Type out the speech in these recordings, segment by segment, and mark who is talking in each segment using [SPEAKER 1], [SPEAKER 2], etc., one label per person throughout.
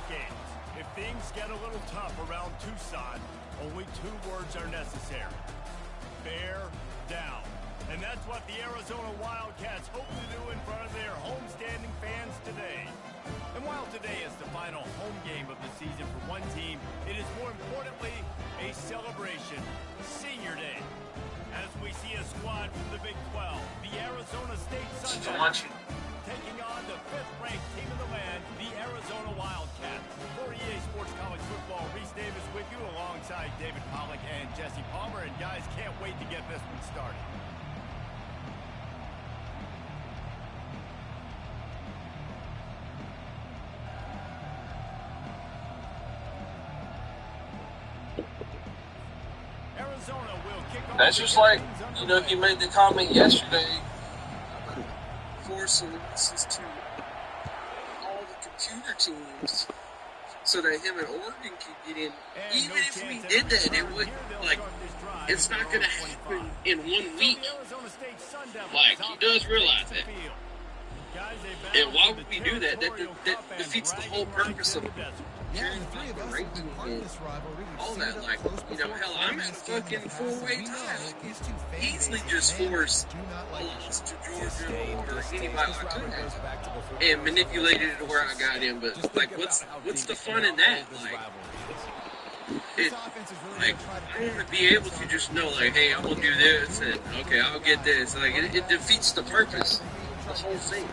[SPEAKER 1] games. If things get a little tough around Tucson, only 2 words are necessary. Bear down. And that's what the Arizona Wildcats hope to do in front of their homestanding fans today. And while today is the final home game of the season for one team, it is more importantly a celebration, Senior Day. As we see a squad from the Big 12, the Arizona State Sun Devils, taking on the 5th-ranked team in the land, the Arizona Wildcats. For EA Sports College Football, Reese Davis with you alongside David Pollack and Jesse Palmer. And guys, can't wait to get this one started.
[SPEAKER 2] That's just like, you know, he made the comment yesterday about forcing releases to all the computer teams so that him and Oregon could get in. Even if we did that, it would, like, it's not going to happen in 1 week. Like, he does realize that. And why would we do that? That defeats the whole purpose of caring about the ranking and all that. Like, you know, hell, I'm at a fucking 4-way tie. Easily just force a loss to Georgia or anybody I could have and manipulated it to where I got in. But, like, what's the fun in that? Like, I want to be able to just know, like, hey, I'm going to do this, and, okay, I'll get this. Like, it defeats the purpose, the whole thing.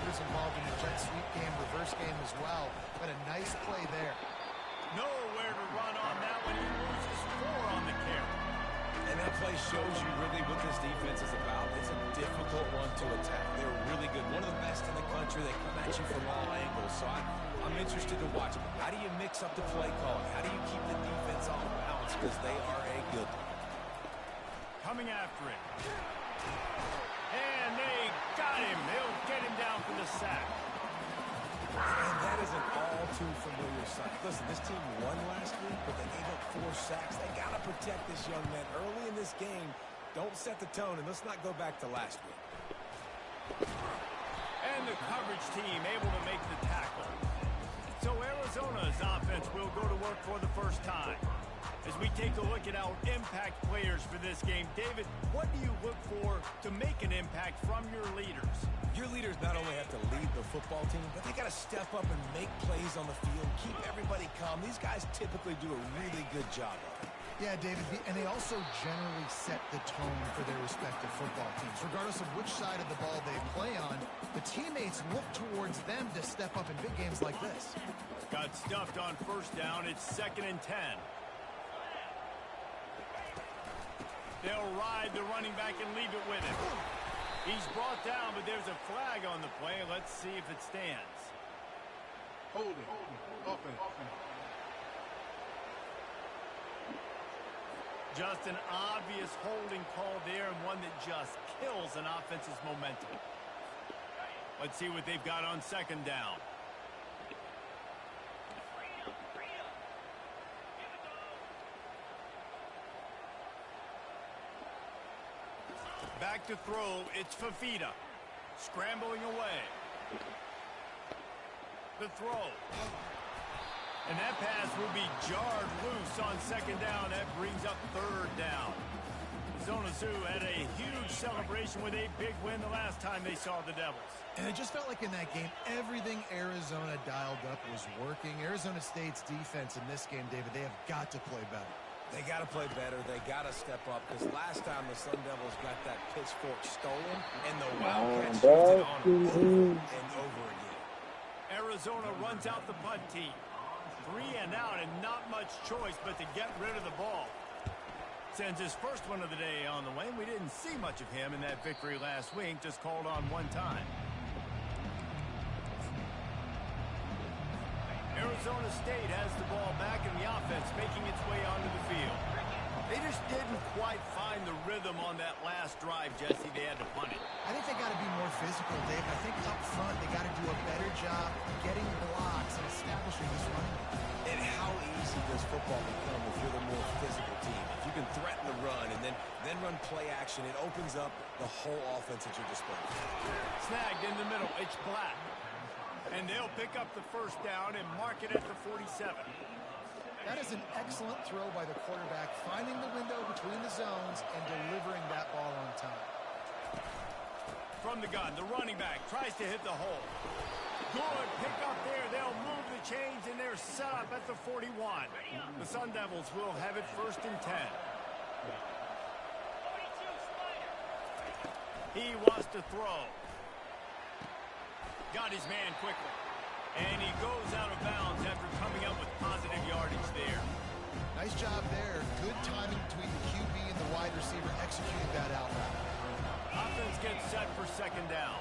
[SPEAKER 3] Shows you really what this defense is about. It's a difficult one to attack. They're really good. One of the best in the country. They come at you from all angles. So I'm interested to watch them. How do you mix up the play calling? How do you keep the defense off balance? Because they are a good one.
[SPEAKER 1] Coming after it. And they got him. They'll get him down for the sack.
[SPEAKER 3] And that is an all-too familiar sight. Listen, this team won last week, but they gave up 4 sacks. They got to protect this young man early in this game. Don't set the tone, and let's not go back to last week.
[SPEAKER 1] And the coverage team able to make the tackle. So Arizona's offense will go to work for the first time. As we take a look at our impact players for this game, David, what do you look for to make an impact from your leaders?
[SPEAKER 3] Your leaders not only have to lead the football team, but they got to step up and make plays on the field, keep everybody calm. These guys typically do a really good job of it.
[SPEAKER 4] Yeah, David, and they also generally set the tone for their respective football teams. Regardless of which side of the ball they play on, the teammates look towards them to step up in big games like this.
[SPEAKER 1] Got stuffed on first down. It's 2nd and 10. They'll ride the running back and leave it with him. He's brought down, but there's a flag on the play. Let's see if it stands.
[SPEAKER 5] Hold it. Open.
[SPEAKER 1] Just an obvious holding call there, and one that just kills an offense's momentum. Let's see what they've got on 2nd down. Back to throw, it's Fafita. Scrambling away. The throw. And that pass will be jarred loose on 2nd down. That brings up 3rd down. Zona Zoo had a huge celebration with a big win the last time they saw the Devils.
[SPEAKER 4] And it just felt like in that game, everything Arizona dialed up was working. Arizona State's defense in this game, David, they have got to play better.
[SPEAKER 3] They got to play better. They got to step up, because last time the Sun Devils got that pitchfork stolen, and the Wildcats used it on them over and over again.
[SPEAKER 1] Arizona runs out the punt team. 3 and out, and not much choice but to get rid of the ball. Sends his first one of the day on the way. We didn't see much of him in that victory last week, just called on 1 time. Arizona State has the ball back in the offense, making its way onto the field. They just didn't quite find the rhythm on that last drive, Jesse. They had to punt it.
[SPEAKER 4] I think they got to be more physical, Dave. I think up front they got to do a better job getting blocks and establishing this running.
[SPEAKER 3] And how easy does football become if you're the more physical team? If you can threaten the run and then run play action, it opens up the whole offense at your disposal.
[SPEAKER 1] Snagged in the middle. It's Black. And they'll pick up the first down and mark it at the 47.
[SPEAKER 4] That is an excellent throw by the quarterback, finding the window between the zones and delivering that ball on time.
[SPEAKER 1] From the gun, the running back tries to hit the hole. Good pick up there. They'll move the chains, and they're set up at the 41. The Sun Devils will have it 1st and 10. He wants to throw. Got his man quickly. And he goes out of bounds after coming up with positive yardage there.
[SPEAKER 4] Nice job there. Good timing between the QB and the wide receiver executing that out route.
[SPEAKER 1] Offense gets set for 2nd down.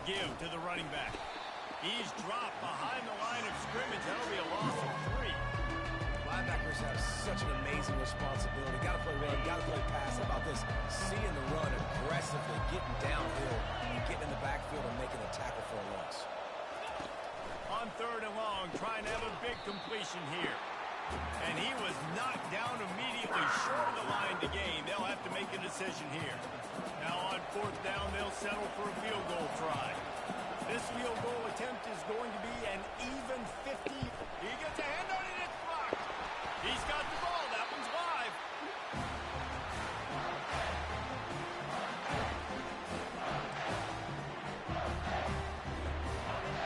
[SPEAKER 1] Give to the running back. He's dropped behind the line of scrimmage. That'll be a loss of 3.
[SPEAKER 3] Linebackers have such an amazing responsibility. Got to play run, got to play pass. How about this? Seeing the run aggressively, getting downhill, and getting in the backfield and making a tackle for a loss.
[SPEAKER 1] On 3rd and long, trying to have a big completion here. And he was knocked down immediately short of the line to gain. They'll have to make a decision here. Now on 4th down, they'll settle for a field goal try. This field goal attempt is going to be an even 50. He gets a hand on it, it's blocked. He's got the ball. That one's live.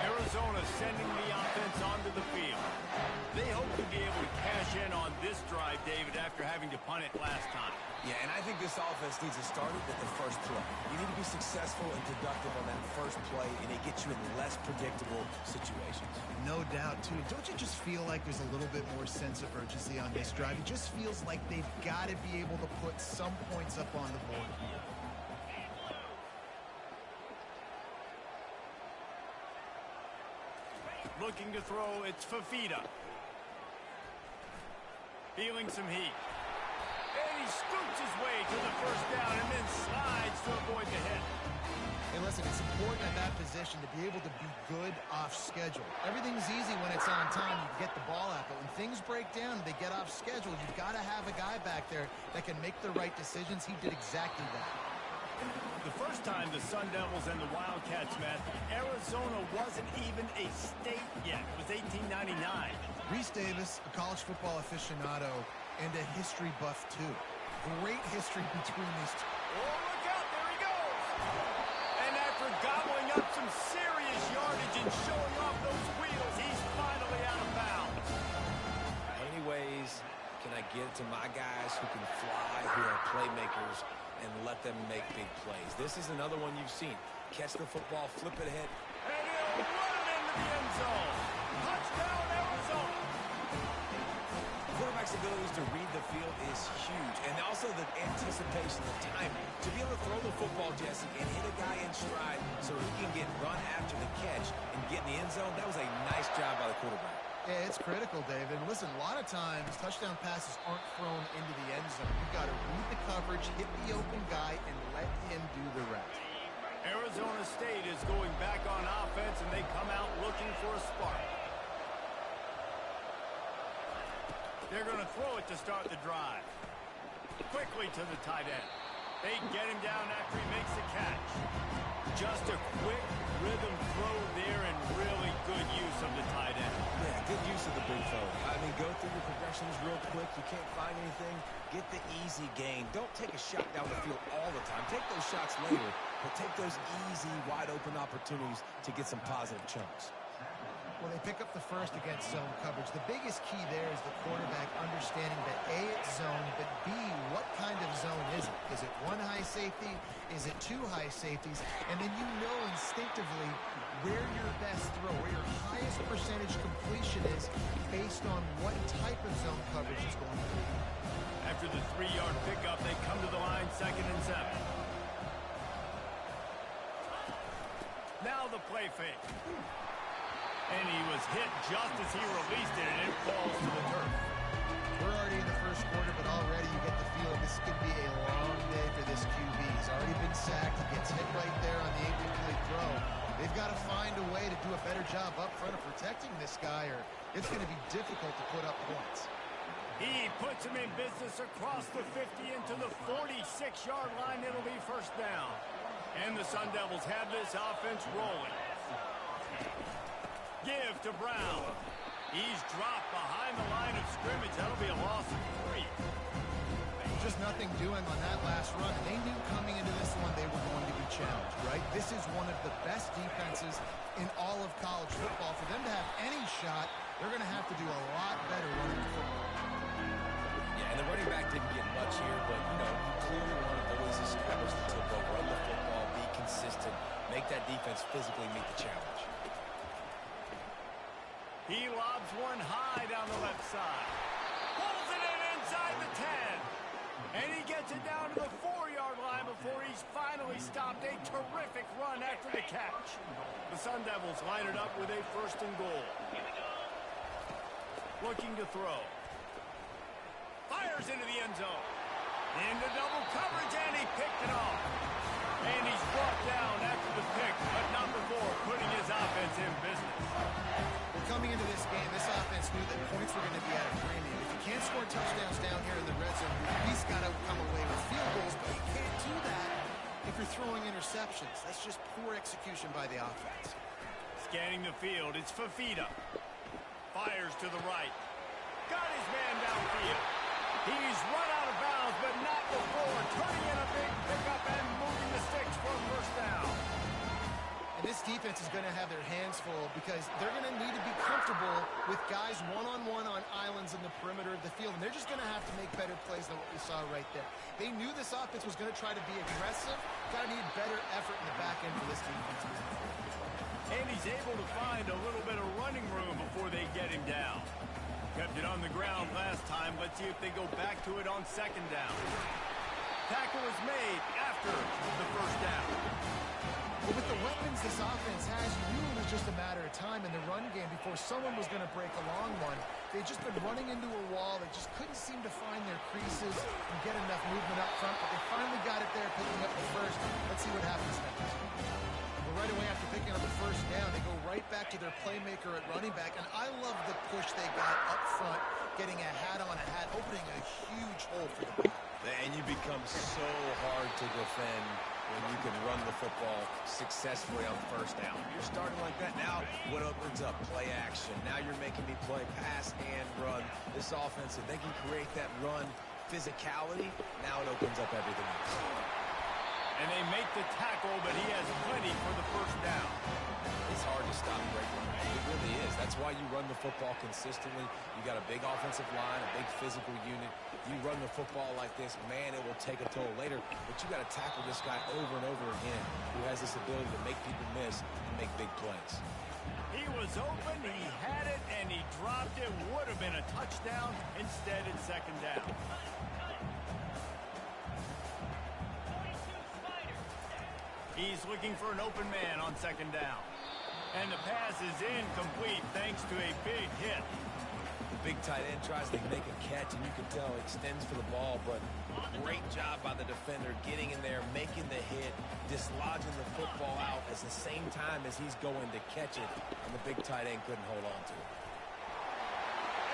[SPEAKER 1] Arizona sending the offense onto the field. They hope to be able to cash in on this drive, David, after having to punt it last time.
[SPEAKER 3] Yeah, and I think this offense needs to start it with the first play. You need to be successful and productive on that first play, and it gets you in less predictable situations.
[SPEAKER 4] No doubt, too. Don't you just feel like there's a little bit more sense of urgency on this drive? It just feels like they've got to be able to put some points up on the board here.
[SPEAKER 1] Looking to throw, it's Fafita. Feeling some heat. And he scoops his way to the 1st down and then slides to avoid the hit.
[SPEAKER 4] Hey, listen, it's important at that position to be able to be good off schedule. Everything's easy when it's on time. You can get the ball out. But when things break down and they get off schedule, you've got to have a guy back there that can make the right decisions. He did exactly that.
[SPEAKER 1] The first time the Sun Devils and the Wildcats met, Arizona wasn't even a state yet. It was 1899.
[SPEAKER 4] Reese Davis, a college football aficionado, and a history buff, too. Great history between these two.
[SPEAKER 1] Oh, look out, there he goes! And after gobbling up some serious yardage and showing off those wheels, he's finally out of bounds.
[SPEAKER 3] How many ways can I get to my guys who can fly, who are playmakers, and let them make big plays? This is another one you've seen. Catch the football, flip it ahead.
[SPEAKER 1] And he'll run it into the end zone. Touchdown, Arizona!
[SPEAKER 3] Quarterback's abilities to read the field is huge. And also the anticipation, the timing. To be able to throw the football, Jesse, and hit a guy in stride so he can get run after the catch and get in the end zone, that was a nice job by the quarterback.
[SPEAKER 4] Yeah, it's critical, David. And listen, a lot of times touchdown passes aren't thrown into the end zone. You've got to read the coverage, hit the open guy, and let him do the rest.
[SPEAKER 1] Arizona State is going back on offense, and they come out looking for a spark. They're going to throw it to start the drive. Quickly to the tight end. They get him down after he makes the catch. Just a quick rhythm throw there and really good use of the tight end.
[SPEAKER 3] Yeah, good use of the big throw. I mean, go through your progressions real quick. You can't find anything. Get the easy gain. Don't take a shot down the field all the time. Take those shots later, but take those easy, wide-open opportunities to get some positive chunks.
[SPEAKER 4] Well, they pick up the first against zone coverage. The biggest key there is the quarterback understanding that A, it's zone, but B, what kind of zone is it? Is it one high safety? Is it two high safeties? And then you know instinctively where your best throw, where your highest percentage completion is based on what type of zone coverage is going to be.
[SPEAKER 1] After the 3-yard pickup, they come to the line 2nd and 7. Now the play fake. And he was hit just as he released it, and it falls to the turf.
[SPEAKER 4] We're already in the first quarter, but already you get the feel this could be a long day for this QB. He's already been sacked. He gets hit right there on the incomplete throw. They've got to find a way to do a better job up front of protecting this guy, or it's going to be difficult to put up points.
[SPEAKER 1] He puts him in business across the 50 into the 46-yard line. It'll be 1st down. And the Sun Devils have this offense rolling. Give to Brown. He's dropped behind the line of scrimmage. That'll be a loss of 3.
[SPEAKER 4] Just nothing doing on that last run. They knew coming into this one they were going to be challenged, right? This is one of the best defenses in all of college football. For them to have any shot, they're going to have to do a lot better running the football.
[SPEAKER 3] Yeah, and the running back didn't get much here, but, you know, you clearly want to always establish the tempo, run the football, be consistent, make that defense physically meet the challenge.
[SPEAKER 1] He lobs one high down the left side. Pulls it in inside the 10. And he gets it down to the 4-yard line before he's finally stopped. A terrific run after the catch. The Sun Devils line it up with a 1st and goal. Looking to throw. Fires into the end zone. Into double coverage, and he picked it off. And he's brought down after the pick, but not before putting his offense in business.
[SPEAKER 4] Well, coming into this game, this offense knew that points were going to be at a premium. If you can't score touchdowns down here in the red zone, you've at least got to come away with field goals, but you can't do that if you're throwing interceptions. That's just poor execution by the offense.
[SPEAKER 1] Scanning the field, it's Fafita. Fires to the right. Got his man downfield. He's run out of bounds, but not before turning in a big pickup and moving the sticks for a 1st down.
[SPEAKER 4] And this defense is going to have their hands full because they're going to need to be comfortable with guys one-on-one on islands in the perimeter of the field. And they're just going to have to make better plays than what we saw right there. They knew this offense was going to try to be aggressive. Got to need better effort in the back end for this defense.
[SPEAKER 1] And he's able to find a little bit of running room before they get him down. Kept it on the ground last time. Let's see if they go back to it on 2nd down. Tackle is made after the 1st down.
[SPEAKER 4] Well, with the weapons this offense has, you knew it was just a matter of time in the run game before someone was going to break a long one. They'd just been running into a wall. They just couldn't seem to find their creases and get enough movement up front, but they finally got it there, picking up the 1st. Let's see what happens next. Well, right away after picking up the 1st down, they go right back to their playmaker at running back, and I love the push they got up front, getting a hat on a hat, opening a huge hole for the ball.
[SPEAKER 3] And you become so hard to defend when you can run the football successfully on 1st down. You're starting like that now. What opens up? Play action. Now you're making me play pass and run. This offense, if they can create that run physicality, now it opens up everything else.
[SPEAKER 1] And they make the tackle, but he has plenty for the 1st down.
[SPEAKER 3] It's hard to stop great running. It really is. That's why you run the football consistently. You got a big offensive line, a big physical unit. You run the football like this, man, it will take a toll later. But you got to tackle this guy over and over again who has this ability to make people miss and make big plays.
[SPEAKER 1] He was open, he had it, and he dropped it. Would have been a touchdown. Instead, it's 2nd down. He's looking for an open man on 2nd down. And the pass is incomplete thanks to a big hit.
[SPEAKER 3] The big tight end tries to make a catch, and you can tell he extends for the ball, but great job by the defender getting in there, making the hit, dislodging the football out at the same time as he's going to catch it, and the big tight end couldn't hold on to it.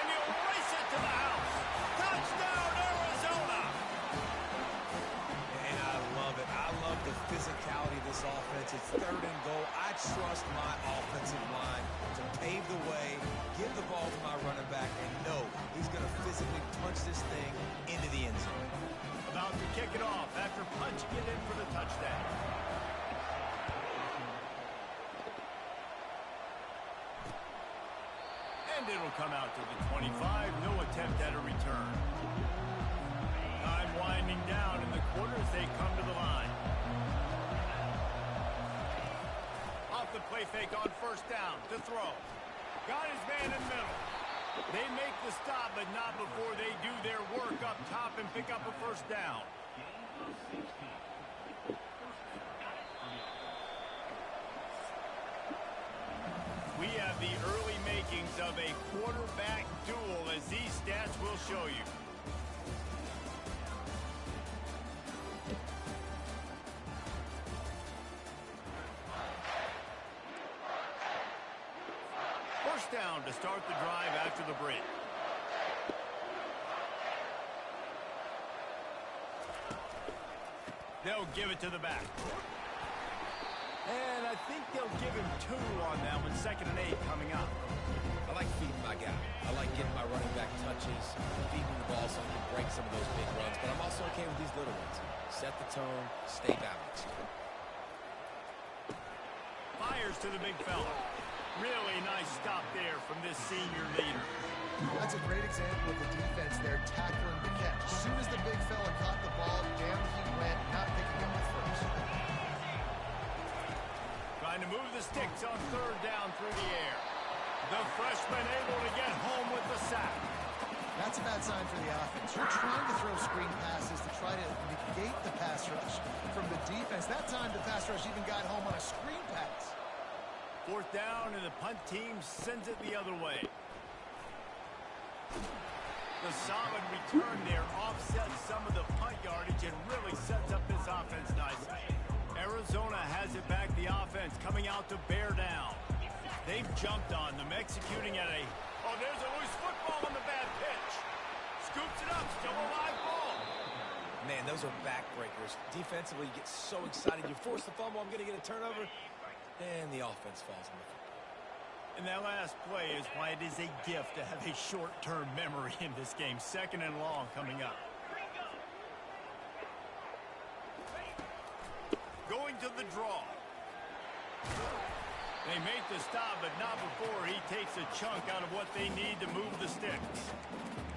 [SPEAKER 1] And he'll race it to the house. Touchdown, Arizona!
[SPEAKER 3] And I love it. I love the physicality of this offense. It's 3rd and goal. I trust my offensive line to pave the way, give the ball to my running back, and know he's going to physically punch this thing into the end zone.
[SPEAKER 1] About to kick it off after punching it in for the touchdown. And it'll come out to the 25. No attempt at a return. Time winding down in the quarter as they come to the line. Off the play fake on 1st down to throw. Got his man in the middle. They make the stop, but not before they do their work up top and pick up a 1st down. We have the early makings of a quarterback duel, as these stats will show you. First down to start the drive after the break. They'll give it to the back. And I think they'll give him 2 on that one. 2nd and 8 coming up.
[SPEAKER 3] I like feeding my guy. I like getting my running back touches, feeding the ball so I can break some of those big runs. But I'm also okay with these little ones. Set the tone, stay balanced.
[SPEAKER 1] Fires to the big fella. Really nice stop there from this senior leader.
[SPEAKER 4] That's a great example of the defense there tackling the catch. As soon as the big fella caught the ball, down he went, not picking up the first.
[SPEAKER 1] Trying to move the sticks on 3rd down through the air. The freshman able to get home with the sack.
[SPEAKER 4] That's a bad sign for the offense. You're trying to throw screen passes to try to negate the pass rush from the defense. That time the pass rush even got home on a screen pass.
[SPEAKER 1] 4th down, and the punt team sends it the other way. The solid return there offsets some of the punt yardage and really sets up this offense nicely. Arizona has it back, the offense coming out to bear down. They've jumped on them, executing at a... Oh, there's a loose football on the bad pitch. Scoops it up, still a live ball.
[SPEAKER 3] Man, those are backbreakers. Defensively, you get so excited. You force the fumble, I'm going to get a turnover. And the offense falls on the football.
[SPEAKER 1] And that last play is why it is a gift to have a short-term memory in this game. 2nd and long coming up. Going to the draw. They make the stop, but not before he takes a chunk out of what they need to move the sticks.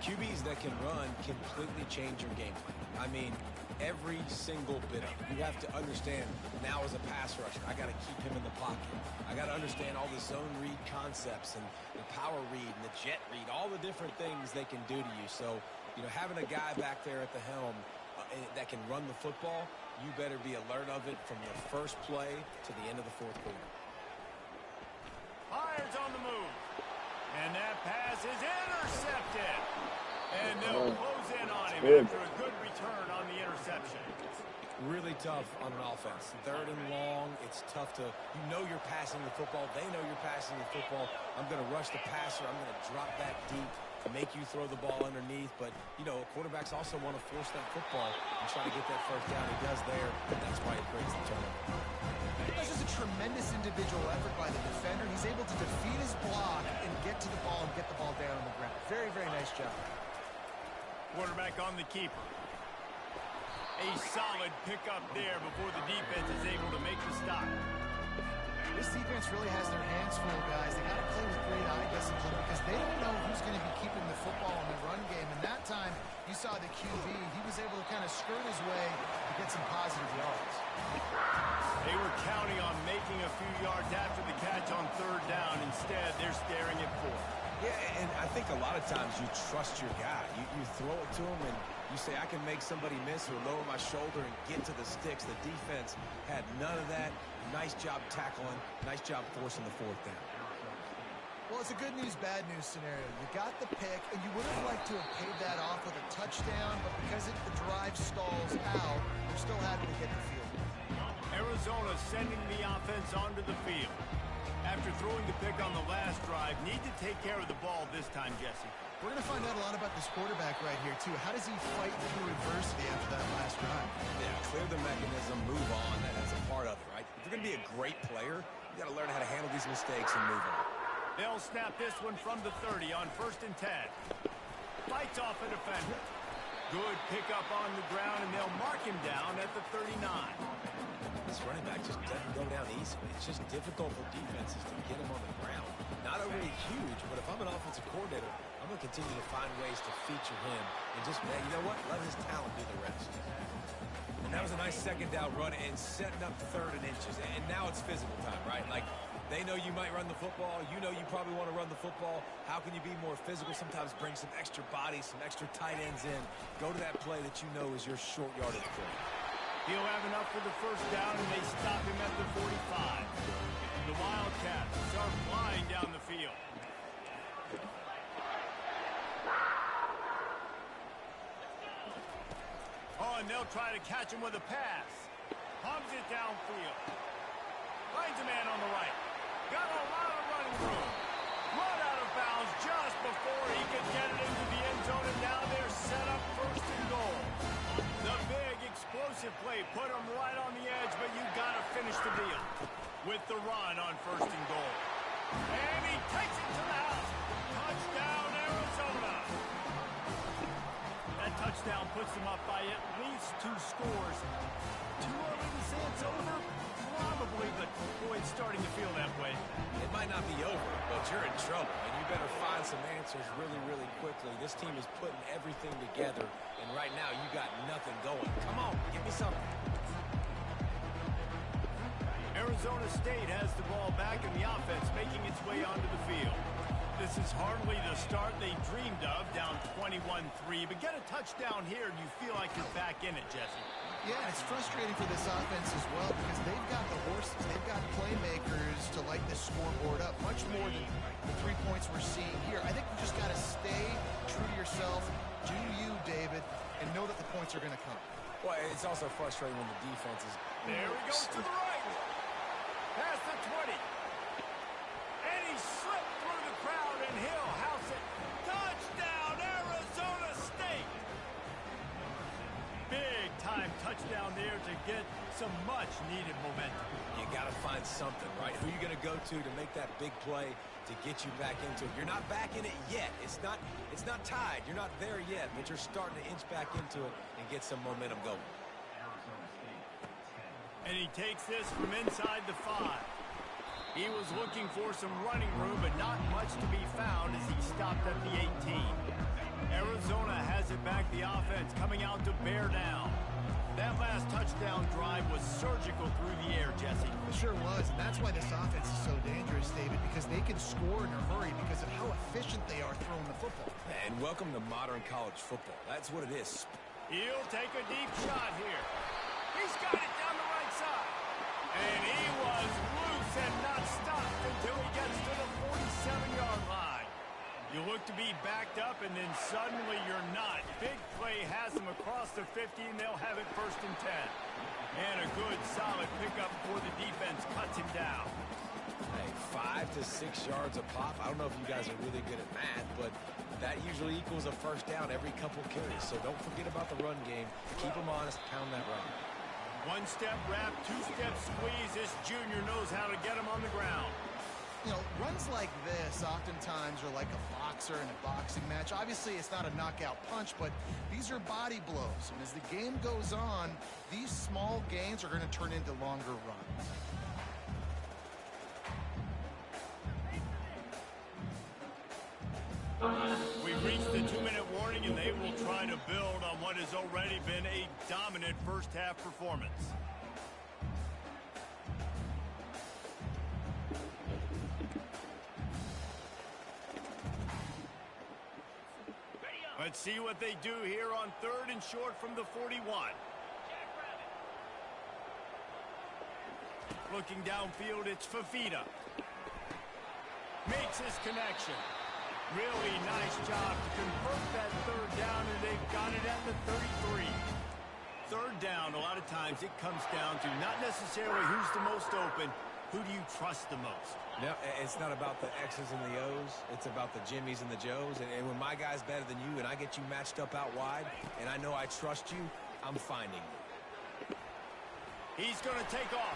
[SPEAKER 3] QBs that can run completely change your game plan. I mean, every single bit of it. You have to understand now as a pass rusher, I got to keep him in the pocket. I got to understand all the zone read concepts and the power read and the jet read, all the different things they can do to you. So, you know, having a guy back there at the helm that can run the football, you better be alert of it from the first play to the end of the 4th quarter.
[SPEAKER 1] Fires on the move. And that pass is intercepted. And they'll close in on him after a good return on the interception.
[SPEAKER 3] Really tough on an offense. 3rd and long, it's tough to, you know you're passing the football. They know you're passing the football. I'm going to rush the passer. I'm going to drop back deep, make you throw the ball underneath. But, you know, quarterbacks also want to force that football and try to get that 1st down. He does there, and that's why he creates the turnover.
[SPEAKER 4] This is a tremendous individual effort by the defender. He's able to defeat his block and get to the ball and get the ball down on the ground. Very, very nice job.
[SPEAKER 1] Quarterback on the keeper. A solid pickup there before the defense is able to make the stop.
[SPEAKER 4] This defense really has their hands full, guys. They got to play with great eye discipline because they don't know who's going to be keeping the football in the run game. And that time, you saw the QB. He was able to kind of skirt his way to get some positive yards.
[SPEAKER 1] They were counting on making a few yards after the catch on 3rd down. Instead, they're staring at 4th.
[SPEAKER 3] Yeah, and I think a lot of times you trust your guy. You throw it to him and you say, I can make somebody miss or lower my shoulder and get to the sticks. The defense had none of that. Nice job tackling. Nice job forcing the 4th down.
[SPEAKER 4] Well, it's a good news, bad news scenario. You got the pick, and you would have liked to have paid that off with a touchdown, but because the drive stalls out, they're still happy to get the field.
[SPEAKER 1] Arizona sending the offense onto the field. After throwing the pick on the last drive, need to take care of the ball this time, Jesse.
[SPEAKER 4] We're going to find out a lot about this quarterback right here, too. How does he fight through adversity after that last drive?
[SPEAKER 3] Yeah, clear the mechanism, move on. That's a part of it, right? If you're going to be a great player, you got to learn how to handle these mistakes and move on.
[SPEAKER 1] They'll snap this one from the 30 on 1st and 10. Fights off a defender. Good pickup on the ground, and they'll mark him down at the 39.
[SPEAKER 3] This running back just doesn't go down easily. It's just difficult for defenses to get him on the ground. Not overly huge, but if I'm an offensive coordinator, I'm going to continue to find ways to feature him and just, man, you know what? Let his talent do the rest. And that was a nice 2nd down run and setting up 3rd and inches. And now it's physical time, right? Like, they know you might run the football. You know you probably want to run the football. How can you be more physical? Sometimes bring some extra bodies, some extra tight ends in. Go to that play that you know is your short yardage play.
[SPEAKER 1] He'll have enough for the 1st down, and they stop him at the 45. The Wildcats are flying down the field. Oh, and they'll try to catch him with a pass. Pumps it downfield. Finds a man on the right. Got a lot of running room. Run out of bounds just before he could get it into the end zone, and now they're set up 1st and goal. The big explosive play put him right on the edge, but you got to finish the deal. the run on 1st and goal. And he takes it to the house. Touchdown, Arizona. That touchdown puts them up by at least 2 scores. Too early to say it's over? Probably, but boy, it's starting to feel that way.
[SPEAKER 3] It might not be over, but you're in trouble, and you better find some answers really, really quickly. This team is putting everything together, and right now you got nothing going. Come on, give me something.
[SPEAKER 1] Arizona State has the ball back, and the offense making its way onto the field. This is hardly the start they dreamed of, down 21-3, but get a touchdown here, and you feel like you're back in it, Jesse.
[SPEAKER 4] Yeah, it's frustrating for this offense as well because they've got the horses, they've got playmakers to light this scoreboard up, much more than the 3 points we're seeing here. I think you just got to stay true to yourself, do you, David, and know that the points are going to come.
[SPEAKER 3] Well, it's also frustrating when the defense is...
[SPEAKER 1] There he goes to the right. Past the 20. And he slipped through the crowd, and he'll house it. Touchdown, Arizona State! Big-time touchdown there to get some much-needed momentum.
[SPEAKER 3] You got to find something, right? Who are you going to go to make that big play to get you back into it? You're not back in it yet. It's not tied. You're not there yet, but you're starting to inch back into it and get some momentum going.
[SPEAKER 1] And he takes this from inside the 5. He was looking for some running room, but not much to be found as he stopped at the 18. Arizona has it back, the offense coming out to bear down. That last touchdown drive was surgical through the air, Jesse.
[SPEAKER 4] It sure was, and that's why this offense is so dangerous, David, because they can score in a hurry because of how efficient they are throwing the football.
[SPEAKER 3] And welcome to modern college football. That's what it is.
[SPEAKER 1] He'll take a deep shot here. He's got it down the right side. And he was loose and not stopped until he gets to the 47-yard line. You look to be backed up, and then suddenly you're not. Big play has him across the 50, and they'll have it 1st and 10. And a good, solid pickup before the defense cuts him down.
[SPEAKER 3] Hey, 5 to 6 yards a pop. I don't know if you guys are really good at math, but that usually equals a 1st down every couple carries. So don't forget about the run game. Keep them honest, pound that rock.
[SPEAKER 1] 1-step wrap, 2-step squeeze. This junior knows how to get him on the ground.
[SPEAKER 4] You know, runs like this oftentimes are like a boxer in a boxing match. Obviously, it's not a knockout punch, but these are body blows. And as the game goes on, these small gains are going to turn into longer runs.
[SPEAKER 1] We've reached the 2-minute warning, and they will try to build on what has already been a dominant first-half performance. Let's see what they do here on 3rd and short from the 41. Looking downfield, it's Fafita. Makes his connection. Really nice job to convert that 3rd down, and they've got it at the 33. 3rd down, a lot of times it comes down to not necessarily who's the most open, who do you trust the most?
[SPEAKER 3] No, it's not about the X's and the O's. It's about the Jimmies and the Joes. And when my guy's better than you and I get you matched up out wide and I know I trust you, I'm finding you.
[SPEAKER 1] He's going to take off.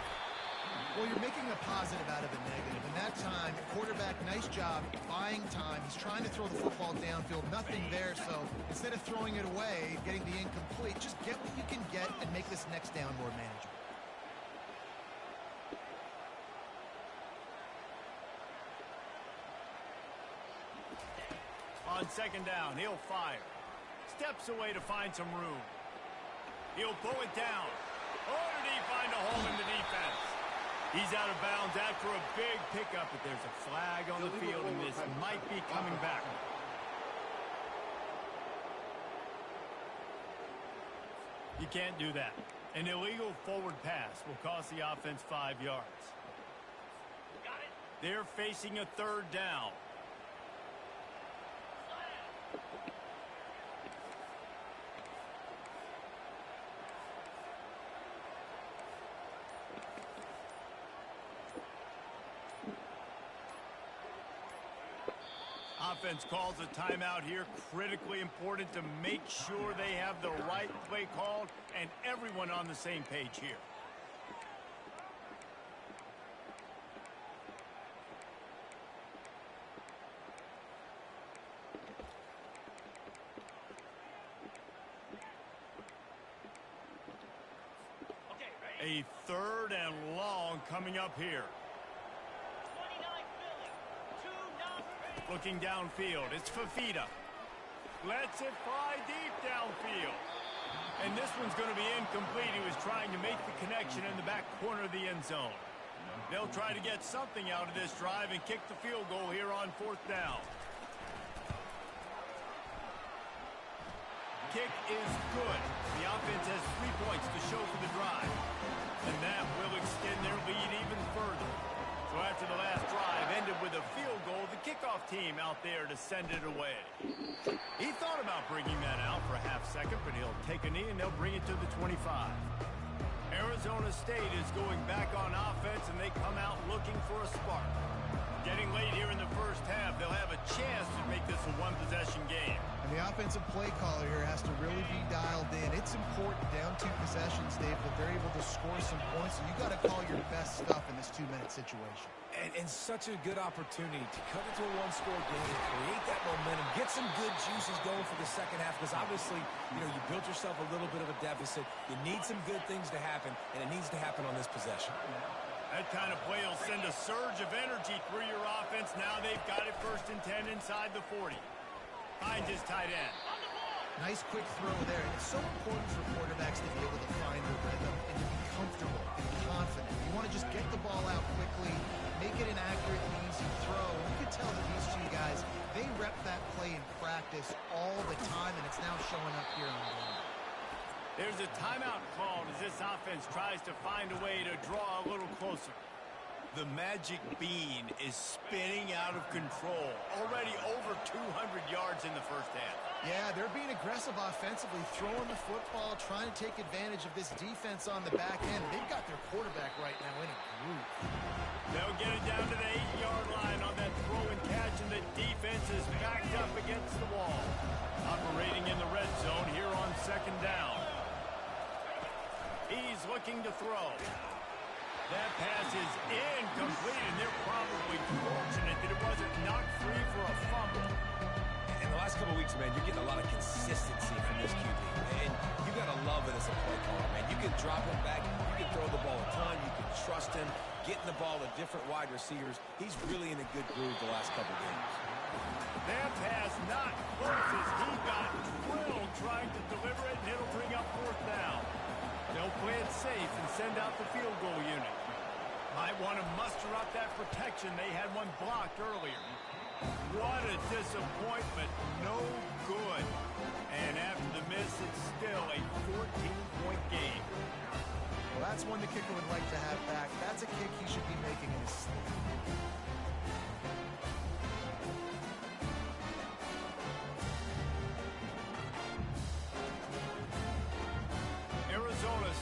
[SPEAKER 4] Well, you're making a positive out of a negative. And that time, quarterback, nice job buying time. He's trying to throw the football downfield. Nothing there. So instead of throwing it away, getting the incomplete, just get what you can get and make this next down more manageable.
[SPEAKER 1] On 2nd down, he'll fire. Steps away to find some room. He'll pull it down. Oh, did he find a hole in the defense? He's out of bounds after a big pickup, but there's a flag on the field, and this might be coming back. You can't do that. An illegal forward pass will cost the offense 5 yards. They're facing a 3rd down. Offense calls a timeout here. Critically important to make sure they have the right play called and everyone on the same page here. A 3rd and long coming up here. Looking downfield, it's Fafita. Lets it fly deep downfield. And this one's going to be incomplete. He was trying to make the connection in the back corner of the end zone. They'll try to get something out of this drive and kick the field goal here on 4th down. Kick is good. The offense has 3 points to show for the drive. And that will extend their lead even further. So after the last drive ended with a field goal, the kickoff team out there to send it away. He thought about bringing that out for a half second, but he'll take a knee and they'll bring it to the 25. Arizona State is going back on offense, and they come out looking for a spark. Getting late here in the first half, they'll have a chance to make this a one-possession game.
[SPEAKER 4] And the offensive play caller here has to really be dialed in. It's important down 2 possessions, Dave, that they're able to score some points. So you got to call your best stuff in this 2-minute situation.
[SPEAKER 3] And such a good opportunity to cut into a one-score game, create that momentum, get some good juices going for the second half, because obviously, you built yourself a little bit of a deficit. You need some good things to happen, and it needs to happen on this possession.
[SPEAKER 1] That kind of play will send a surge of energy through your offense. Now they've got it 1st and 10 inside the 40. Finds his tight end.
[SPEAKER 4] Nice quick throw there. And it's so important for quarterbacks to be able to find the rhythm and to be comfortable and confident. You want to just get the ball out quickly, make it an accurate and easy throw. And you can tell that these 2 guys, they rep that play in practice all the time, and it's now showing up here on the ground.
[SPEAKER 1] There's a timeout called as this offense tries to find a way to draw a little closer. The magic bean is spinning out of control. Already over 200 yards in the first half.
[SPEAKER 4] Yeah, they're being aggressive offensively, throwing the football, trying to take advantage of this defense on the back end. They've got their quarterback right now in a groove.
[SPEAKER 1] They'll get it down to the 8-yard line on that throw and catch, and the defense is backed up against the wall. Operating in the red zone here on 2nd down. He's looking to throw. That pass is incomplete, and they're probably fortunate that it wasn't knocked free for a fumble.
[SPEAKER 3] In the last couple of weeks, man, you're getting a lot of consistency from this QB. And you got to love it as a play caller, man. You can drop him back. You can throw the ball a ton. You can trust him. Getting the ball to different wide receivers. He's really in a good groove the last couple of games.
[SPEAKER 1] That pass not close as he got drilled trying to deliver it, and it'll bring up 4th down. They'll play it safe and send out the field goal unit. Might want to muster up that protection. They had one blocked earlier. What a disappointment. No good. And after the miss, it's still a 14-point game.
[SPEAKER 4] Well, that's one the kicker would like to have back. That's a kick he should be making in his sleep.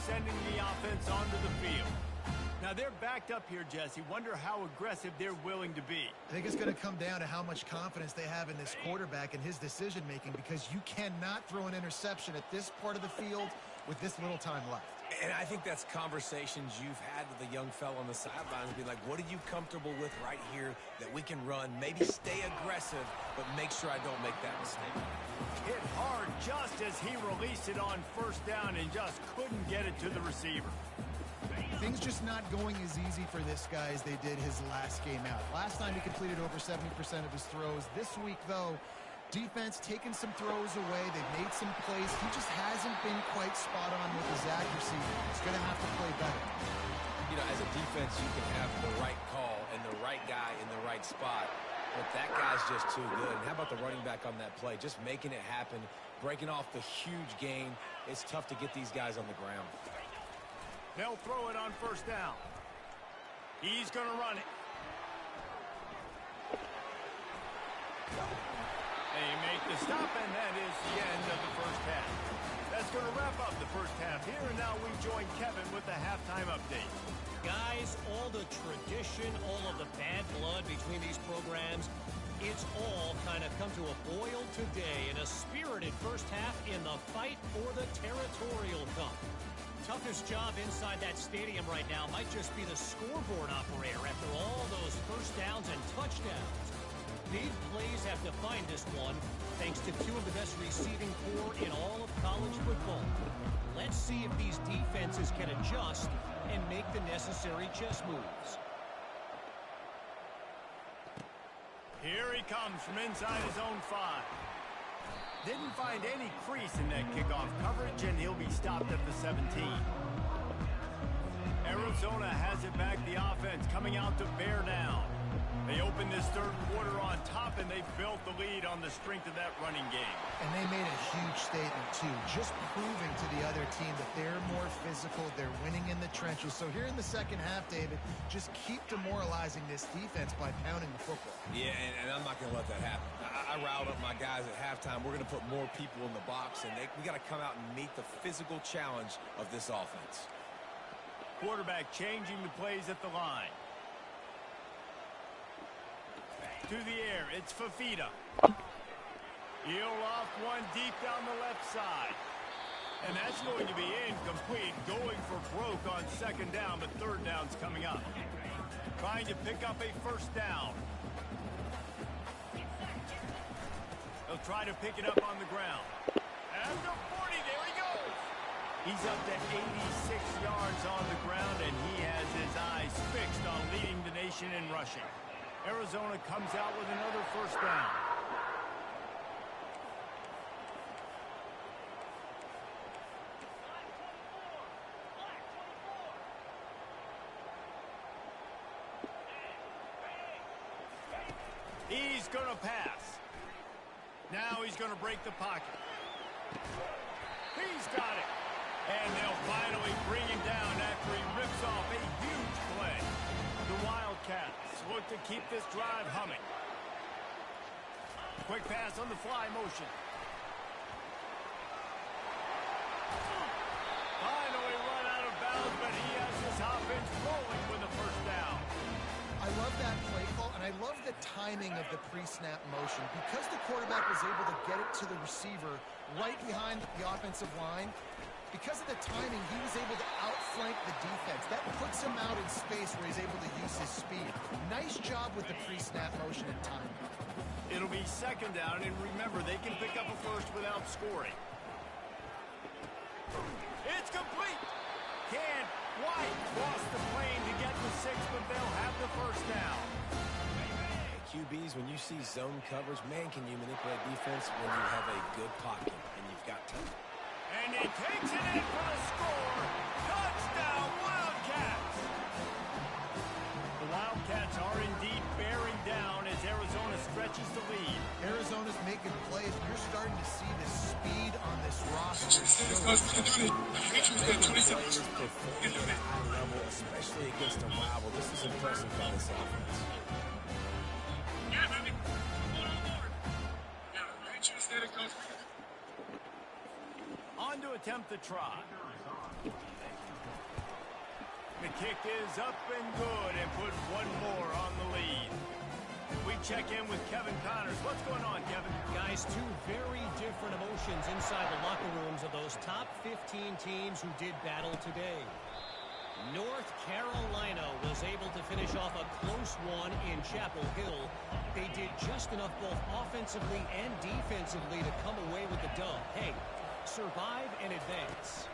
[SPEAKER 1] Sending the offense onto the field. Now they're backed up here, Jesse. Wonder how aggressive they're willing to be.
[SPEAKER 4] I think it's going to come down to how much confidence they have in this quarterback and his decision-making, because you cannot throw an interception at this part of the field with this little time left.
[SPEAKER 3] And I think that's conversations you've had with the young fella on the sidelines. Be like, what are you comfortable with right here that we can run? Maybe stay aggressive, but make sure I don't make that mistake.
[SPEAKER 1] Hit hard just as he released it on 1st down and just couldn't get it to the receiver.
[SPEAKER 4] Things just not going as easy for this guy as they did his last game out. Last time he completed over 70% of his throws. This week, though, defense taking some throws away. They've made some plays. He just hasn't been quite spot on with his accuracy. He's going to have to play better.
[SPEAKER 3] As a defense, you can have the right call and the right guy in the right spot. But that guy's just too good. And how about the running back on that play? Just making it happen, breaking off the huge gain. It's tough to get these guys on the ground.
[SPEAKER 1] They'll throw it on 1st down. He's going to run it. They make the stop, and that is the end of the first half. That's going to wrap up the first half here, and now we join Kevin with the halftime update.
[SPEAKER 6] Guys, all the tradition, all of the bad blood between these programs, it's all kind of come to a boil today in a spirited first half in the fight for the Territorial Cup. Toughest job inside that stadium right now might just be the scoreboard operator after all those first downs and touchdowns. Big plays have defined this one, thanks to 2 of the best receiving corps in all of college football. Let's see if these defenses can adjust and make the necessary chess moves.
[SPEAKER 1] Here he comes from inside his own 5. Didn't find any crease in that kickoff coverage, and he'll be stopped at the 17. Arizona has it back, the offense coming out to bear down. They opened this third quarter on top, and they built the lead on the strength of that running game.
[SPEAKER 4] And they made a huge statement, too, just proving to the other team that they're more physical, they're winning in the trenches. So here in the second half, David, just keep demoralizing this defense by pounding the football.
[SPEAKER 3] Yeah, and I'm not going to let that happen. I riled up my guys at halftime. We're going to put more people in the box, and we got to come out and meet the physical challenge of this offense.
[SPEAKER 1] Quarterback changing the plays at the line. To the air, it's Fafita. He'll off one deep down the left side. And that's going to be incomplete, going for broke on second down, but third down's coming up. Trying to pick up a first down. He'll try to pick it up on the ground. At the 40, there he goes. He's up to 86 yards on the ground, and he has his eyes fixed on leading the nation in rushing. Arizona comes out with another first down. He's going to pass. Now he's going to break the pocket. He's got it. And they'll finally bring him down after he rips off a huge play. The Wildcats look to keep this drive humming. Quick pass on the fly motion. Finally run out of bounds, but he has his offense rolling with a first down.
[SPEAKER 4] I love that play call, and I love the timing of the pre-snap motion. Because the quarterback was able to get it to the receiver right behind the offensive line, because of the timing, he was able to outflank the defense. That puts him out in space where he's able to use his speed. Nice job with the pre-snap motion and timing.
[SPEAKER 1] It'll be second down, and remember, they can pick up a first without scoring. It's complete. Can't quite cross the plane to get the 6, but they'll have the first down.
[SPEAKER 3] QBs, when you see zone coverage, man, can you manipulate defense when you have a good pocket and you've got time.
[SPEAKER 1] And he takes it in for the score. Touchdown, Wildcats. The Wildcats are indeed bearing down as Arizona stretches the lead.
[SPEAKER 4] Arizona's making plays. You're starting to see the speed on this roster.
[SPEAKER 3] Level, especially against a rival. This is impressive by this offense.
[SPEAKER 1] On to attempt the try. The kick is up and good and put one more on the lead. We check in with Kevin Connors. What's going on, Kevin?
[SPEAKER 6] Guys, two very different emotions inside the locker rooms of those top 15 teams who did battle today. North Carolina was able to finish off a close one in Chapel Hill. They did just enough both offensively and defensively to come away with the dub. Hey, survive and advance.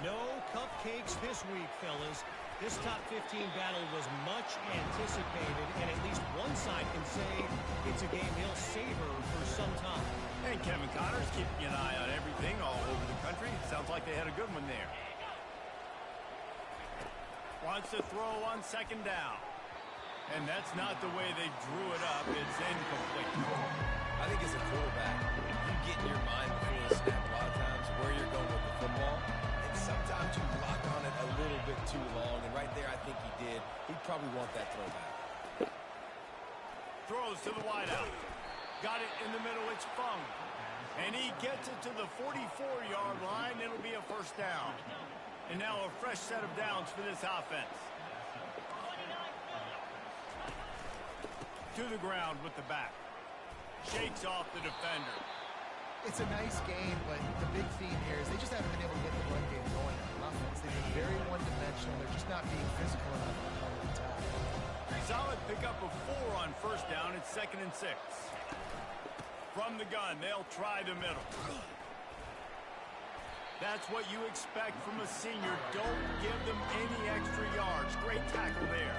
[SPEAKER 6] No cupcakes this week, fellas. This top 15 battle was much anticipated, and at least one side can say it's a game they'll savor for some time.
[SPEAKER 1] And Kevin Connors keeping an eye on everything all over the country. Sounds like they had a good one there. Wants to throw on second down. And that's not the way they drew it up. It's incomplete.
[SPEAKER 3] I think as a quarterback, you get in your mind before the snap a lot of times where you're going with the football. And sometimes you lock on it a little bit too long. And right there, I think he did. He'd probably want that throwback.
[SPEAKER 1] Throws to the wideout. Got it in the middle. It's Fung. And he gets it to the 44-yard line. It'll be a first down. And now a fresh set of downs for this offense. To the ground with the back. Shakes off the defender.
[SPEAKER 4] It's a nice game, but the big theme here is they just haven't been able to get the run game going on offense. They've been very one-dimensional. They're just not being physical enough on the attack.
[SPEAKER 1] Solid pickup of 4 on first down. It's 2nd and 6. From the gun, they'll try the middle. That's what you expect from a senior. Don't give them any extra yards. Great tackle there.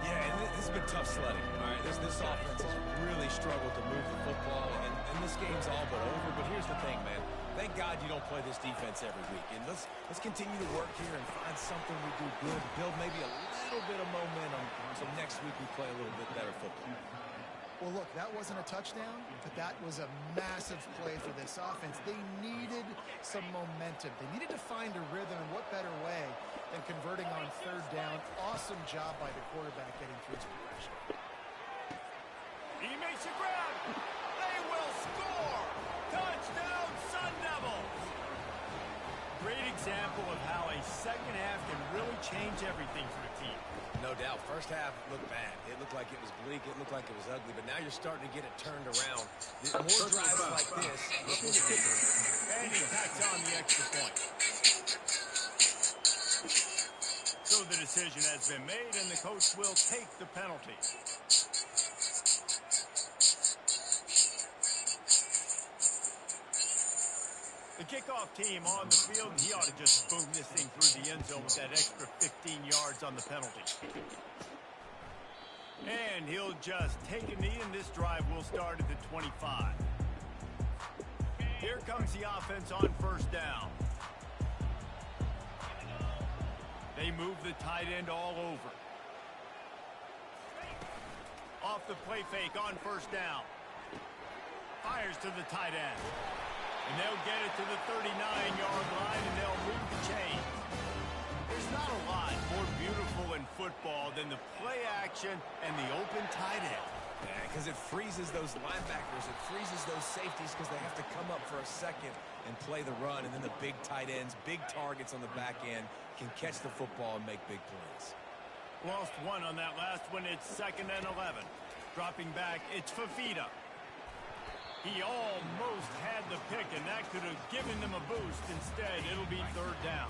[SPEAKER 3] Yeah, and this has been tough sledding. All right, this offense has really struggled to move the football, and this game's all but over. But here's the thing, man. Thank God you don't play this defense every week. And let's continue to work here and find something we do good, build maybe a little bit of momentum so next week we play a little bit better football.
[SPEAKER 4] Well, look, that wasn't a touchdown, but that was a massive play for this offense. They needed some momentum. They needed to find a rhythm, and what better way than converting on third down. Awesome job by the quarterback getting through his progression.
[SPEAKER 1] He makes a grab. They will score. Touchdown, Sun Devils. Great example of how a second half can really change everything for a team.
[SPEAKER 3] No doubt. First half looked bad. It looked like it was bleak. It looked like it was ugly. But now you're starting to get it turned around. More drives like this.
[SPEAKER 1] And he tacks on the extra point. So the decision has been made, and the coach will take the penalty. The kickoff team on the field, he ought to just boom this thing through the end zone with that extra 15 yards on the penalty. And he'll just take a knee, and this drive will start at the 25. Here comes the offense on first down. They move the tight end all over. Off the play fake on first down. Fires to the tight end. And they'll get it to the 39-yard line, and they'll move the chain. There's not a lot more beautiful in football than the play action and the open tight end.
[SPEAKER 3] Yeah, because it freezes those linebackers. It freezes those safeties because they have to come up for a second and play the run. And then the big tight ends, big targets on the back end, can catch the football and make big plays.
[SPEAKER 1] Lost one on that last one. It's 2nd and 11. Dropping back, it's Fafita. He almost had the pick, and that could have given them a boost. Instead, it'll be third down.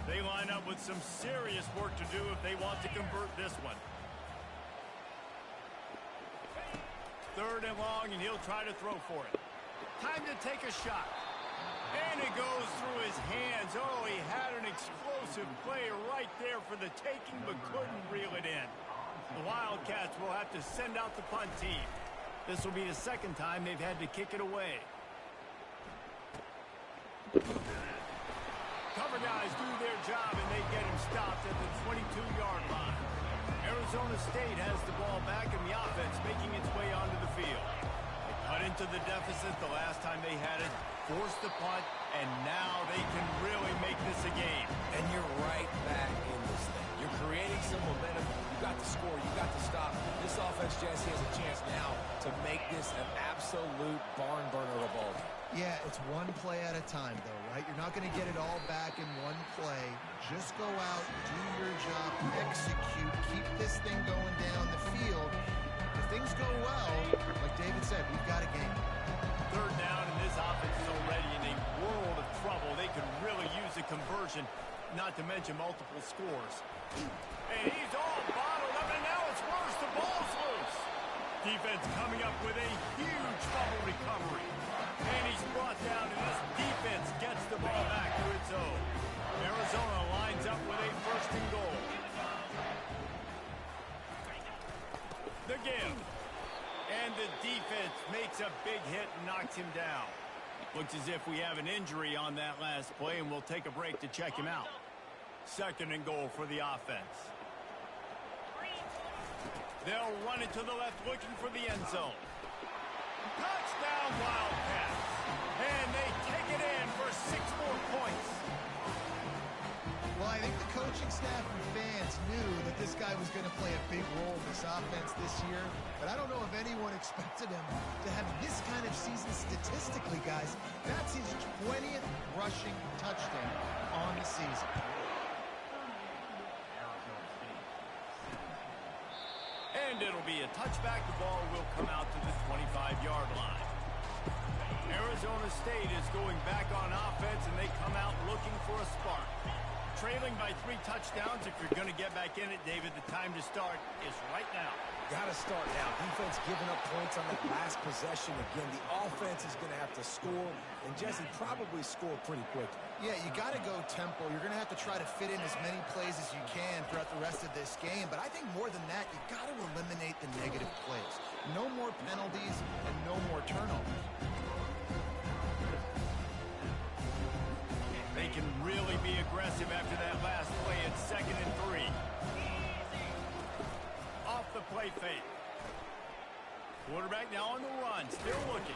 [SPEAKER 1] They line up with some serious work to do if they want to convert this one. Third and long, and he'll try to throw for it. Time to take a shot. And it goes through his hands. Oh, he had an explosive play right there for the taking, but couldn't reel it in. The Wildcats will have to send out the punt team. This will be the second time they've had to kick it away. Cover guys do their job, and they get him stopped at the 22-yard line. Arizona State has the ball back, and the offense making its way onto the field. They cut into the deficit the last time they had it, forced the punt, and now they can really make this a game.
[SPEAKER 3] And you're right back in this thing. You're creating some momentum. You got to score. You got to stop. This offense, Jesse, has a chance now to make this an absolute barn burner of a ball game.
[SPEAKER 4] Yeah, it's one play at a time, though, right? You're not going to get it all back in one play. Just go out, do your job, execute, keep this thing going down the field. If things go well, like David said, we've got a game.
[SPEAKER 1] Third down, and this offense is already in a world of trouble. They could really use a conversion, not to mention multiple scores. And he's all bottled up, and now it's worse. The ball's loose. Defense coming up with a huge fumble recovery. And he's brought down, and this defense gets the ball back to its own. Arizona lines up with a 1st and goal. The give. And the defense makes a big hit and knocks him down. Looks as if we have an injury on that last play, and we'll take a break to check him out. 2nd and goal for the offense. They'll run it to the left, looking for the end zone. Touchdown, Wildcats. And they take it in for 6 more points.
[SPEAKER 4] Well, I think the coaching staff and fans knew that this guy was going to play a big role in this offense this year, but I don't know if anyone expected him to have this kind of season statistically, guys. That's his 20th rushing touchdown on the season.
[SPEAKER 1] And it'll be a touchback. The ball will come out to the 25-yard line. Arizona State is going back on offense, and and they come out looking for a spark. Trailing by 3 touchdowns, if you're going to get back in it, David, the time to start is right now.
[SPEAKER 3] Got to start now. Defense giving up points on that last possession. Again, the offense is going to have to score, and Jesse probably score pretty quickly.
[SPEAKER 4] Yeah, you got to go tempo. You're going to have to try to fit in as many plays as you can throughout the rest of this game. But I think more than that, you got to eliminate the negative plays. No more penalties and no more turnovers.
[SPEAKER 1] They can really be aggressive after that last play. It's 2nd and 3. Off the play fake. Quarterback now on the run, still looking.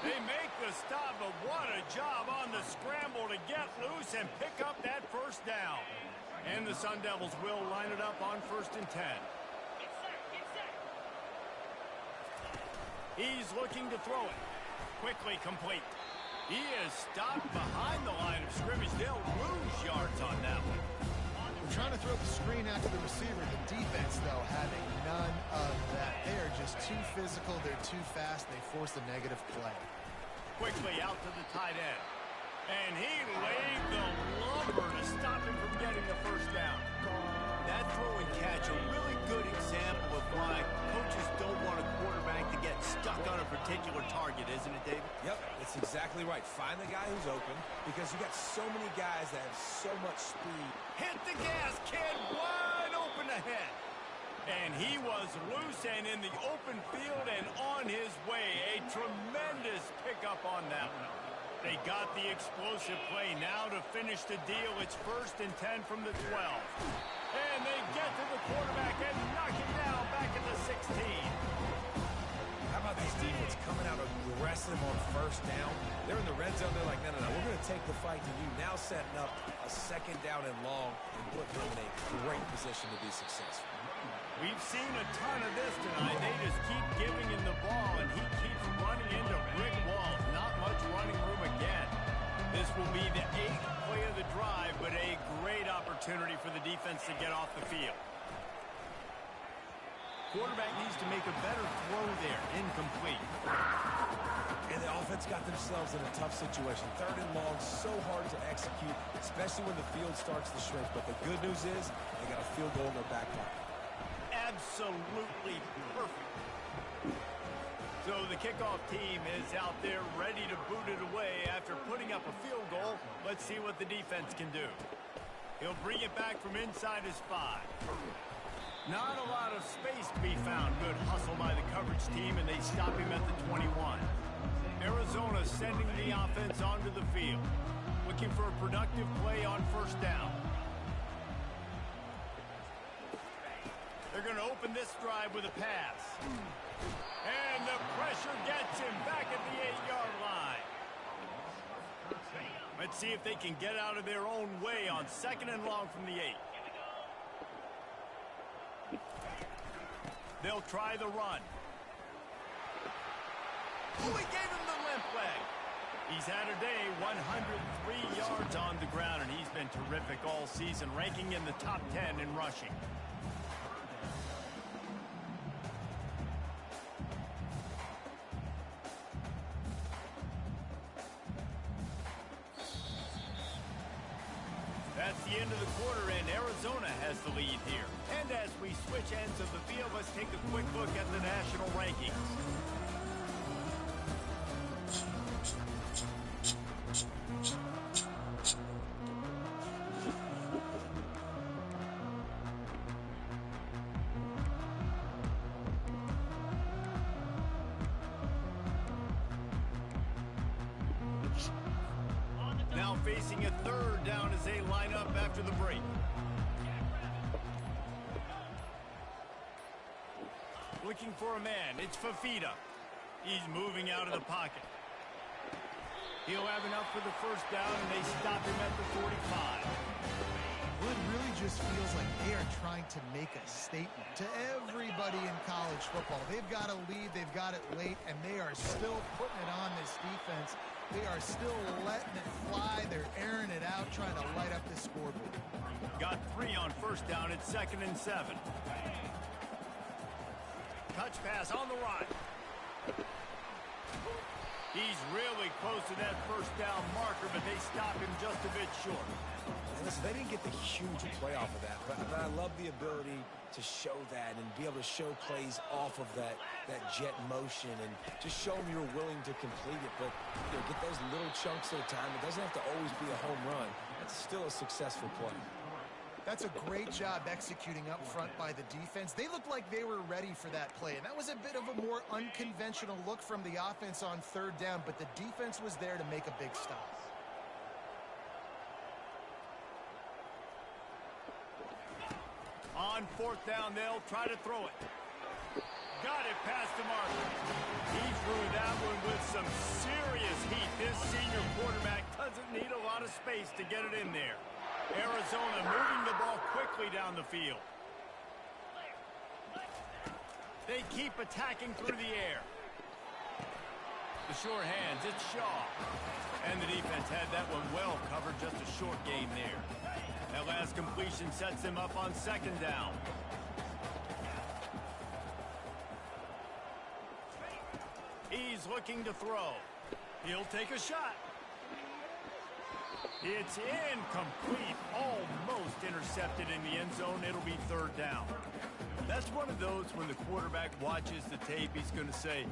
[SPEAKER 1] They make the stop, but what a job on the scramble to get loose and pick up that first down. And the Sun Devils will line it up on 1st and 10. He's looking to throw it. Quickly complete. He is stopped behind the line of scrimmage. They'll lose yards on that one.
[SPEAKER 4] We're trying to throw the screen out to the receiver. The defense, though, having none of that. They are just too physical. They're too fast. They force a negative play.
[SPEAKER 1] Quickly out to the tight end. And he laid the lumber to stop him from getting the first down. That throw and catch, a really good example of why coaches don't want a quarterback to get stuck on a particular target, isn't it, David?
[SPEAKER 3] Yep, it's exactly right. Find the guy who's open because you got so many guys that have so much speed.
[SPEAKER 1] Hit the gas, kid, wide open ahead. And he was loose and in the open field and on his way. A tremendous pickup on that one. They got the explosive play now to finish the deal. It's 1st and 10 from the 12. And they get to the quarterback and knock him down back at the 16.
[SPEAKER 3] How about this defense coming out aggressive on 1st down? They're in the red zone. They're like, no, we're going to take the fight to you. Now setting up a 2nd down and long and putting them in a great position to be successful.
[SPEAKER 1] We've seen a ton of this tonight. They just keep giving him the ball, and he keeps running into brick walls. Not much running room again. This will be the 8th play of the drive, but a great opportunity for the defense to get off the field. Quarterback needs to make a better throw there. Incomplete.
[SPEAKER 3] And the offense got themselves in a tough situation. 3rd and long, so hard to execute, especially when the field starts to shrink. But the good news is they got a field goal in their back pocket.
[SPEAKER 1] Absolutely perfect. So the kickoff team is out there ready to boot it away after putting up a field goal. Let's see what the defense can do. He'll bring it back from inside his 5. Not a lot of space to be found. Good hustle by the coverage team, and they stop him at the 21. Arizona sending the offense onto the field. Looking for a productive play on 1st down. They're going to open this drive with a pass. And the pressure gets him back at the 8-yard line. Let's see if they can get out of their own way on 2nd and long from the 8. They'll try the run. Oh, he gave him the limp leg. He's had a day, 103 yards on the ground, and he's been terrific all season, ranking in the top 10 in rushing. That's the end of the quarter, and Arizona has the lead here. And as we switch ends of the field, let's take a quick look at the national rankings. Now facing a 3rd down as they line up after the break. Looking for a man. It's Fafita. He's moving out of the pocket. He'll have enough for the 1st down, and they stop him at the 45.
[SPEAKER 4] Well, it really just feels like they are trying to make a statement to everybody in college football. They've got a lead, they've got it late, and they are still putting it on this defense. They are still letting it fly. They're airing it out, trying to light up the scoreboard.
[SPEAKER 1] Got 3 on 1st down. It's 2nd and 7. Touch pass on the run. He's really close to that first down marker, but they stop him just a bit short.
[SPEAKER 3] And listen, they didn't get the huge play off of that, but I love the ability to show that and be able to show plays off of that jet motion and just show them you're willing to complete it. But get those little chunks at a time. It doesn't have to always be a home run. It's still a successful play.
[SPEAKER 4] That's a great job executing up front by the defense. They looked like they were ready for that play, and that was a bit of a more unconventional look from the offense on third down, but the defense was there to make a big stop.
[SPEAKER 1] On fourth down, they'll try to throw it. Got it past the marker. He threw that one with some serious heat. This senior quarterback doesn't need a lot of space to get it in there. Arizona moving the ball quickly down the field. They keep attacking through the air. The short hands, it's Shaw. And the defense had that one well covered, just a short gain there. That last completion sets him up on second down. He's looking to throw. He'll take a shot. It's incomplete, almost intercepted in the end zone. It'll be third down. That's one of those when the quarterback watches the tape, he's going to say,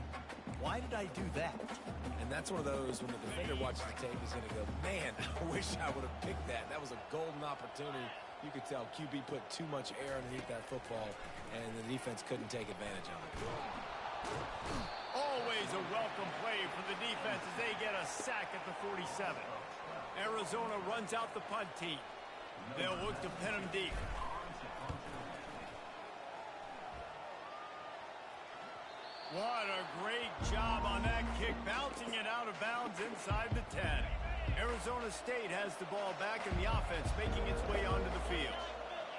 [SPEAKER 1] why did I do that?
[SPEAKER 3] And that's one of those when the defender watches the tape, he's going to go, man, I wish I would have picked that. That was a golden opportunity. You could tell QB put too much air underneath that football, and the defense couldn't take advantage of it.
[SPEAKER 1] Always a welcome play for the defense as they get a sack at the 47. Arizona runs out the punt team. They'll look to pin him deep. What a great job on that kick, bouncing it out of bounds inside the 10. Arizona State has the ball back in the offense, making its way onto the field.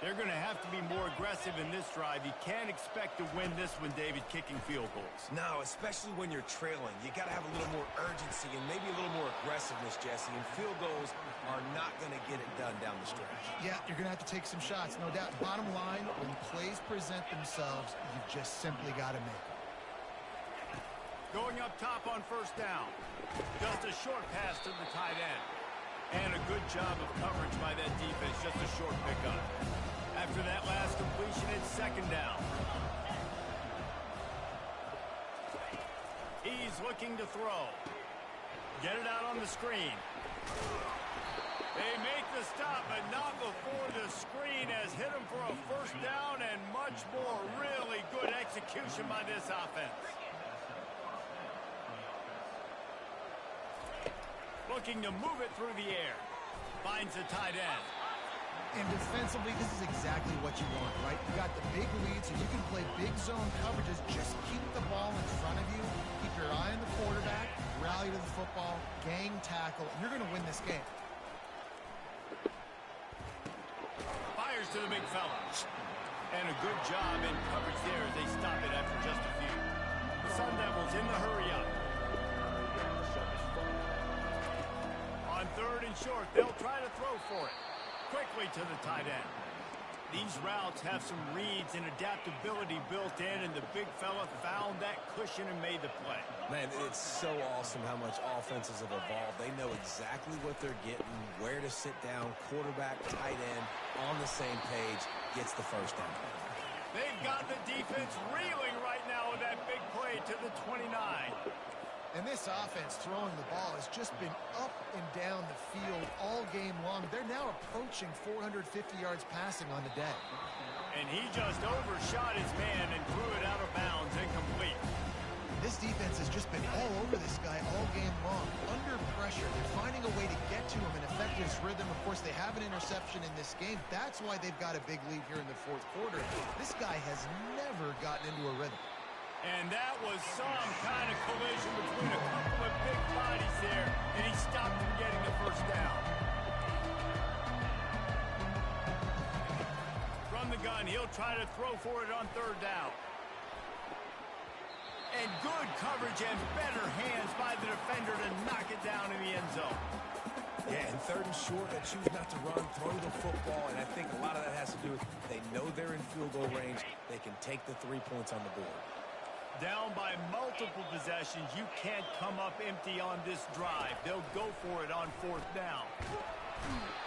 [SPEAKER 1] They're going to have to be more aggressive in this drive. You can't expect to win this one, David, kicking field goals.
[SPEAKER 3] No, especially when you're trailing. You got to have a little more urgency and maybe a little more aggressiveness, Jesse. And field goals are not going to get it done down the stretch.
[SPEAKER 4] Yeah, you're going to have to take some shots, no doubt. Bottom line, when plays present themselves, you've just simply got to make them.
[SPEAKER 1] Going up top on first down. Just a short pass to the tight end. And a good job of coverage by that defense. Just a short pickup. After that last completion, it's second down. He's looking to throw. Get it out on the screen. They make the stop, but not before the screen has hit him for a first down and much more. Really good execution by this offense. Looking to move it through the air. Finds the tight end.
[SPEAKER 4] And defensively, this is exactly what you want, right? You got the big leads, and you can play big zone coverages. Just keep the ball in front of you. Keep your eye on the quarterback. Rally to the football. Gang tackle. And you're going to win this game.
[SPEAKER 1] Fires to the big fella. And a good job in coverage there as they stop it after just a few. The Sun Devils in the hurry up. On third and short, they'll try to throw for it. Quickly to the tight end. These routes have some reads and adaptability built in, and the big fella found that cushion and made the play.
[SPEAKER 3] Man, it's so awesome how much offenses have evolved. They know exactly what they're getting, where to sit down, quarterback, tight end, on the same page, gets the first down.
[SPEAKER 1] They've got the defense reeling right now with that big play to the 29.
[SPEAKER 4] And this offense throwing the ball has just been up and down the field all game long. They're now approaching 450 yards passing on the day.
[SPEAKER 1] And he just overshot his man and threw it out of bounds, incomplete.
[SPEAKER 4] This defense has just been all over this guy all game long. Under pressure, they're finding a way to get to him and affect his rhythm. Of course, they have an interception in this game. That's why they've got a big lead here in the fourth quarter. This guy has never gotten into a rhythm.
[SPEAKER 1] And that was some kind of collision between a couple of big bodies there, and he stopped him getting the first down. From the gun, he'll try to throw for it on third down. And good coverage and better hands by the defender to knock it down in the end zone.
[SPEAKER 3] Yeah, and third and short, they choose not to run, throw the football, and I think a lot of that has to do with they know they're in field goal range. They can take the 3 points on the board.
[SPEAKER 1] Down by multiple possessions, you can't come up empty on this drive. They'll go for it on 4th down.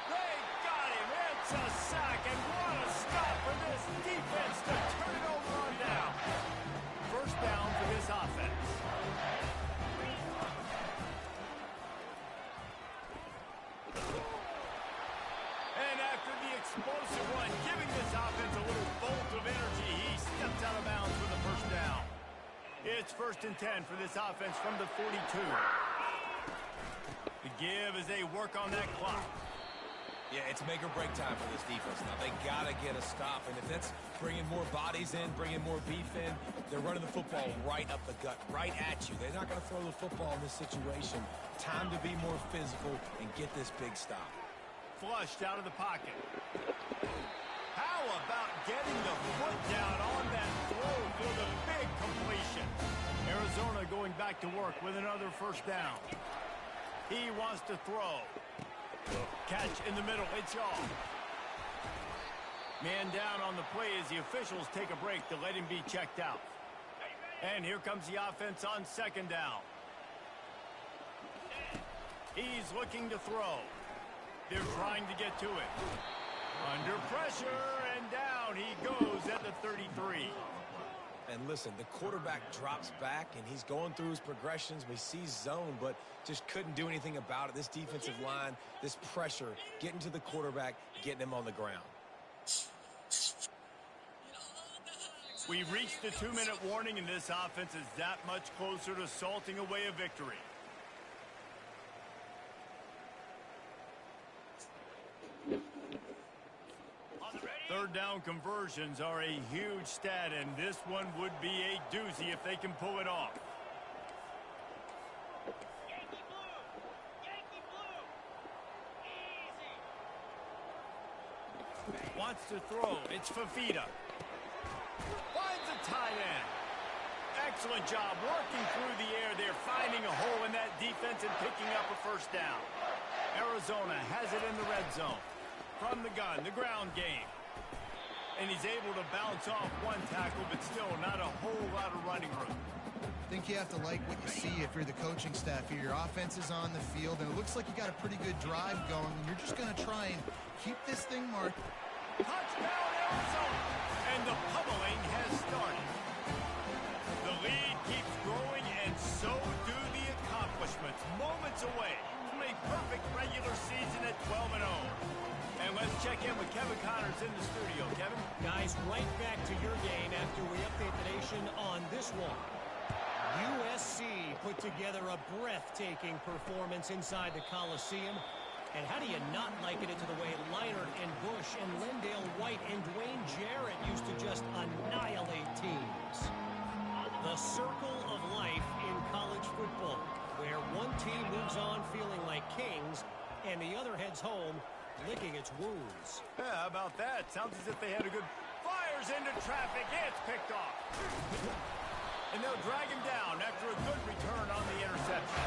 [SPEAKER 1] They got him. It's a sack, and what a stop for this defense to turn it over on down. 1st down for this offense. And after the explosive run, giving this offense a little bolt of energy, he steps out of bounds for the 1st down. It's 1st and 10 for this offense from the 42. The give as they work on that clock.
[SPEAKER 3] Yeah, it's make or break time for this defense. Now, they got to get a stop. And if that's bringing more bodies in, bringing more beef in, they're running the football right up the gut, right at you. They're not going to throw the football in this situation. Time to be more physical and get this big stop.
[SPEAKER 1] Flushed out of the pocket. How about getting the foot down on that throw for the big completion? Arizona going back to work with another 1st down. He wants to throw. Catch in the middle. It's off. Man down on the play as the officials take a break to let him be checked out. And here comes the offense on 2nd down. He's looking to throw. They're trying to get to it. Under pressure, and down he goes at the 33.
[SPEAKER 3] And listen, the quarterback drops back, and he's going through his progressions. We see zone, but just couldn't do anything about it. This defensive line, this pressure, getting to the quarterback, getting him on the ground.
[SPEAKER 1] We've reached the 2-minute warning, and this offense is that much closer to salting away a victory. Third down conversions are a huge stat, and this one would be a doozy if they can pull it off.
[SPEAKER 7] Yankee blue! Yankee blue! Easy!
[SPEAKER 1] Wants to throw. It's Fafita. Finds a tight end. Excellent job working through the air there, finding a hole in that defense and picking up a 1st down. Arizona has it in the red zone. From the gun, the ground game. And he's able to bounce off one tackle, but still not a whole lot of running room.
[SPEAKER 4] I think you have to like what you see if you're the coaching staff here. Your offense is on the field, and it looks like you got a pretty good drive going, and you're just going to try and keep this thing marked.
[SPEAKER 1] Touchdown, Arizona! And the pummeling has started. The lead keeps growing, and so do the accomplishments. Moments away from a perfect regular season at 12-0. And let's check in with Kevin Connors in the studio. Kevin?
[SPEAKER 6] Guys, right back to your game after we update the nation on this one. USC put together a breathtaking performance inside the Coliseum. And how do you not liken it to the way Leinart and Bush and Lindale White and Dwayne Jarrett used to just annihilate teams? The circle of life in college football, where one team moves on feeling like kings and the other heads home licking its wounds.
[SPEAKER 1] Yeah, how about that? Sounds as if they had a good... Fires into traffic. It's picked off. And they'll drag him down after a good return on the interception.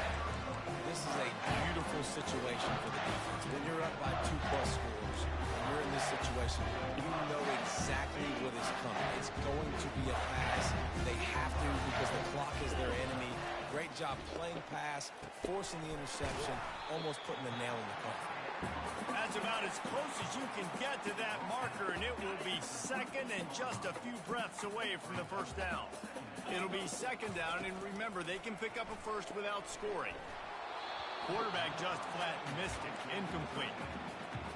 [SPEAKER 3] This is a beautiful situation for the defense. When you're up by 2+ scores and you're in this situation, you know exactly what is coming. It's going to be a pass. They have to because the clock is their enemy. Great job playing pass, forcing the interception, almost putting the nail in the coffin.
[SPEAKER 1] That's about as close as you can get to that marker, and it will be 2nd and just a few breaths away from the 1st down. It'll be 2nd down, and remember, they can pick up a 1st without scoring. Quarterback just flat missed it. Incomplete.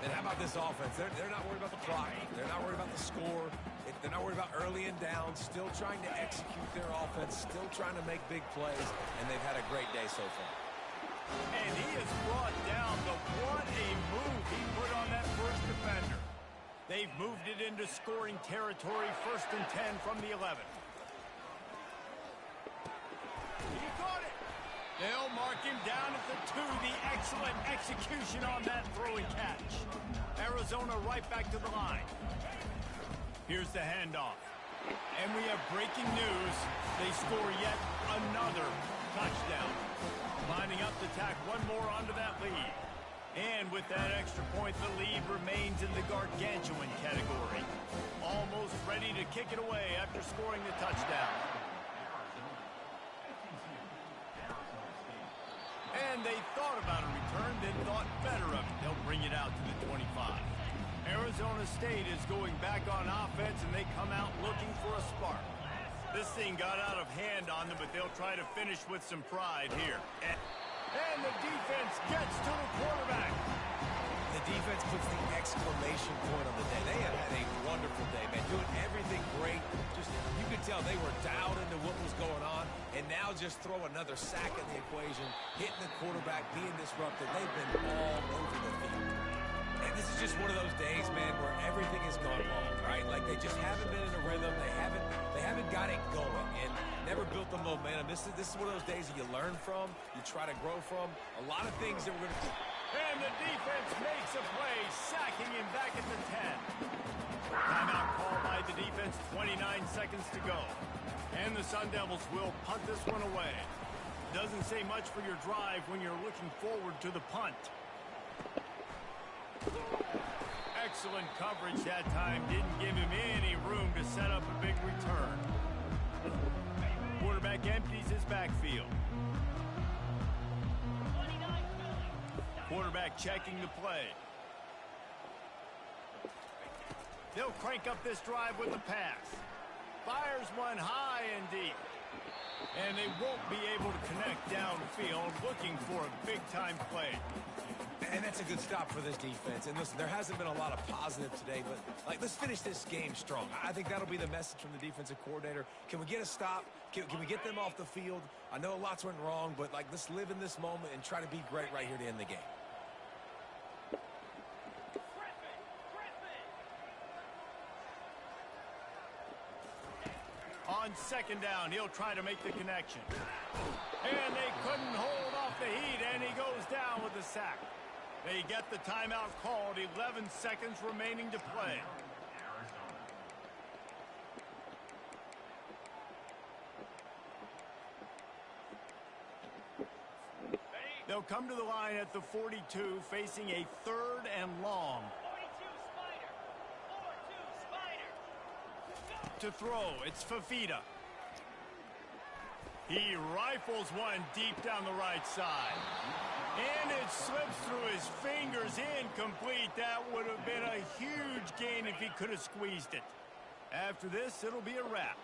[SPEAKER 3] And how about this offense? They're not worried about the clock. They're not worried about the score. They're not worried about early and down. Still trying to execute their offense. Still trying to make big plays, and they've had a great day so far.
[SPEAKER 1] And he is brought down, but what a move he put on that 1st defender. They've moved it into scoring territory, 1st and 10 from the 11. He caught it. They'll mark him down at the 2. The excellent execution on that throwing catch. Arizona right back to the line. Here's the handoff. And we have breaking news. They score yet another touchdown. Lining up to tack one more onto that lead. And with that extra point, the lead remains in the gargantuan category. Almost ready to kick it away after scoring the touchdown. thought about a return, then thought better of it. They'll bring it out to the 25. Arizona State is going back on offense, and they come out looking for a spark. This thing got out of hand on them, but they'll try to finish with some pride here. And the defense gets to the quarterback.
[SPEAKER 3] The defense puts the exclamation point on the day. They have had a wonderful day, man. Doing everything great. Just, you could tell they were dialed into what was going on. And now just throw another sack in the equation, hitting the quarterback, being disrupted. They've been all over the field. And this is just one of those days, man, where everything has gone wrong, right? Like they just haven't been in a rhythm. They haven't got it going and never built the momentum. This is one of those days that you learn from, you try to grow from. A lot of things that we're going to do.
[SPEAKER 1] And the defense makes a play, sacking him back at the 10. Timeout called by the defense, 29 seconds to go. And the Sun Devils will punt this one away. Doesn't say much for your drive when you're looking forward to the punt. Excellent coverage that time. Didn't give him any room to set up a big return. Quarterback empties his backfield. Quarterback checking the play. They'll crank up this drive with a pass. Fires one high and deep. And they won't be able to connect downfield, looking for a big-time play.
[SPEAKER 3] And that's a good stop for this defense. And listen, there hasn't been a lot of positive today, but let's finish this game strong. I think that'll be the message from the defensive coordinator. Can we get a stop? Can we get them off the field? I know lots went wrong, but let's live in this moment and try to be great right here to end the game.
[SPEAKER 1] On second down, he'll try to make the connection. And they couldn't hold off the heat, and he goes down with a sack. They get the timeout called, 11 seconds remaining to play. They'll come to the line at the 42, facing a 3rd and long.
[SPEAKER 7] 42 Spider. 4-2 Spider.
[SPEAKER 1] To throw, it's Fafita. He rifles one deep down the right side. And it slips through his fingers, incomplete. That would have been a huge gain if he could have squeezed it. After this, it'll be a wrap.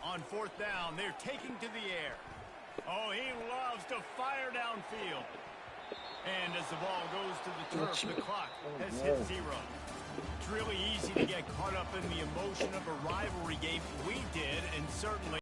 [SPEAKER 1] On 4th down, they're taking to the air. Oh, he loves to fire downfield. And as the ball goes to the turf, the clock has hit 0. It's really easy to get caught up in the emotion of a rivalry game. We did, and certainly